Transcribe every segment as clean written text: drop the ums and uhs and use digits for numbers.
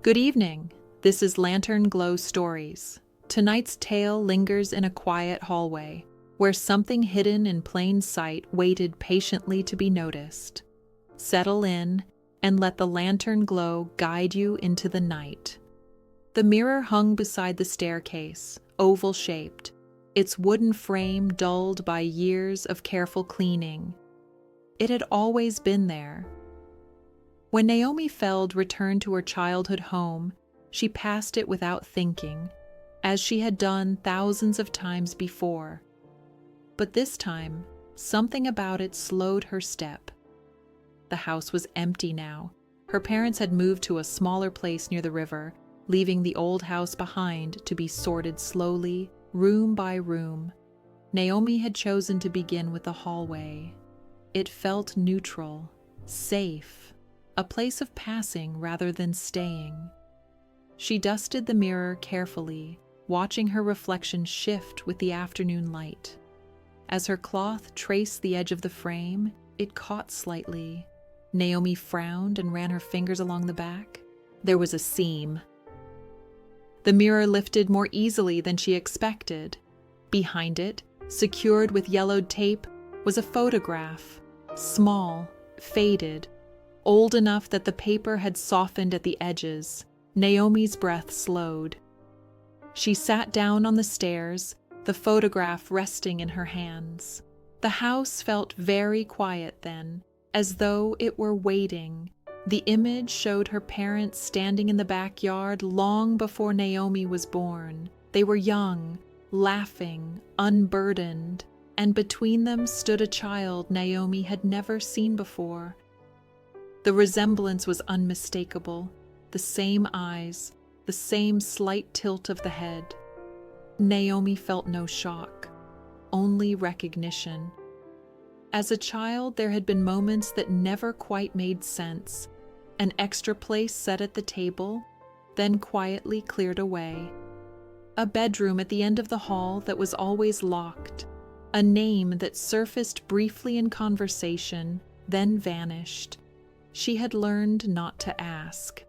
Good evening. This is Lantern Glow Stories. Tonight's tale lingers in a quiet hallway, where something hidden in plain sight waited patiently to be noticed. Settle in and let the lantern glow guide you into the night. The mirror hung beside the staircase, oval-shaped, its wooden frame dulled by years of careful cleaning. It had always been there. When Naomi Feld returned to her childhood home, she passed it without thinking, as she had done thousands of times before. But this time, something about it slowed her step. The house was empty now. Her parents had moved to a smaller place near the river, leaving the old house behind to be sorted slowly, room by room. Naomi had chosen to begin with the hallway. It felt neutral, safe, a place of passing rather than staying. She dusted the mirror carefully, watching her reflection shift with the afternoon light. As her cloth traced the edge of the frame, it caught slightly. Naomi frowned and ran her fingers along the back. There was a seam. The mirror lifted more easily than she expected. Behind it, secured with yellowed tape, was a photograph, small, faded, old enough that the paper had softened at the edges. Naomi's breath slowed. She sat down on the stairs, the photograph resting in her hands. The house felt very quiet then, as though it were waiting. The image showed her parents standing in the backyard long before Naomi was born. They were young, laughing, unburdened, and between them stood a child Naomi had never seen before. The resemblance was unmistakable, the same eyes, the same slight tilt of the head. Naomi felt no shock, only recognition. As a child, there had been moments that never quite made sense. An extra place set at the table, then quietly cleared away. A bedroom at the end of the hall that was always locked. A name that surfaced briefly in conversation, then vanished. She had learned not to ask.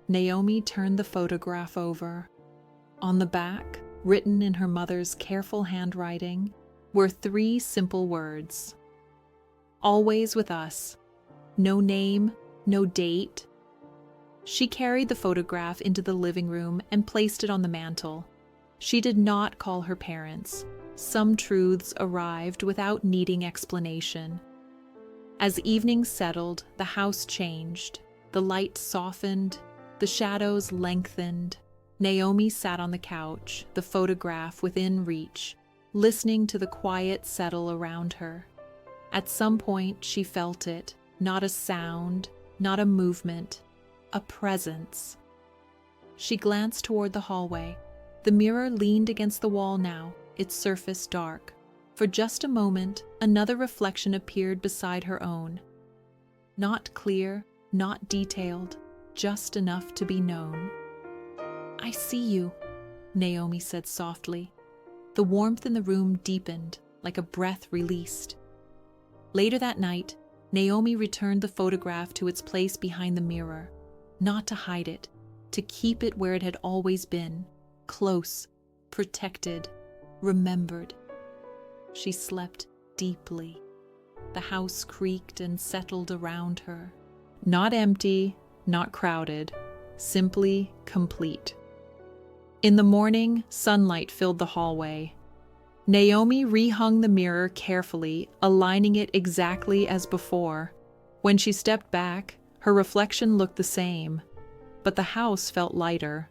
Naomi turned the photograph over. On the back, written in her mother's careful handwriting, were 3 simple words. Always with us. No name, no date. She carried the photograph into the living room and placed it on the mantel. She did not call her parents. Some truths arrived without needing explanation. As evening settled, the house changed. The light softened, the shadows lengthened. Naomi sat on the couch, the photograph within reach, listening to the quiet settle around her. At some point, she felt it, not a sound, not a movement, a presence. She glanced toward the hallway. The mirror leaned against the wall now, its surface dark. For just a moment, another reflection appeared beside her own. Not clear, not detailed, just enough to be known. "I see you," Naomi said softly. The warmth in the room deepened, like a breath released. Later that night, Naomi returned the photograph to its place behind the mirror, not to hide it, to keep it where it had always been, close, protected, remembered. She slept deeply. The house creaked and settled around her. Not empty, not crowded, simply complete. In the morning, sunlight filled the hallway. Naomi rehung the mirror carefully, aligning it exactly as before. When she stepped back, her reflection looked the same, but the house felt lighter.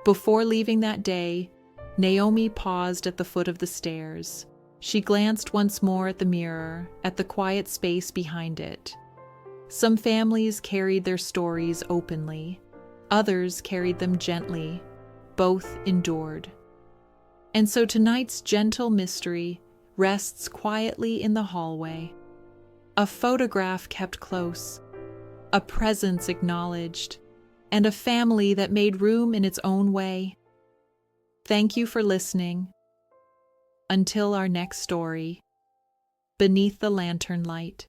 Before leaving that day, Naomi paused at the foot of the stairs. She glanced once more at the mirror, at the quiet space behind it. Some families carried their stories openly. Others carried them gently. Both endured. And so tonight's gentle mystery rests quietly in the hallway. A photograph kept close, a presence acknowledged, and a family that made room in its own way. Thank you for listening. Until our next story, Beneath the Lantern Light.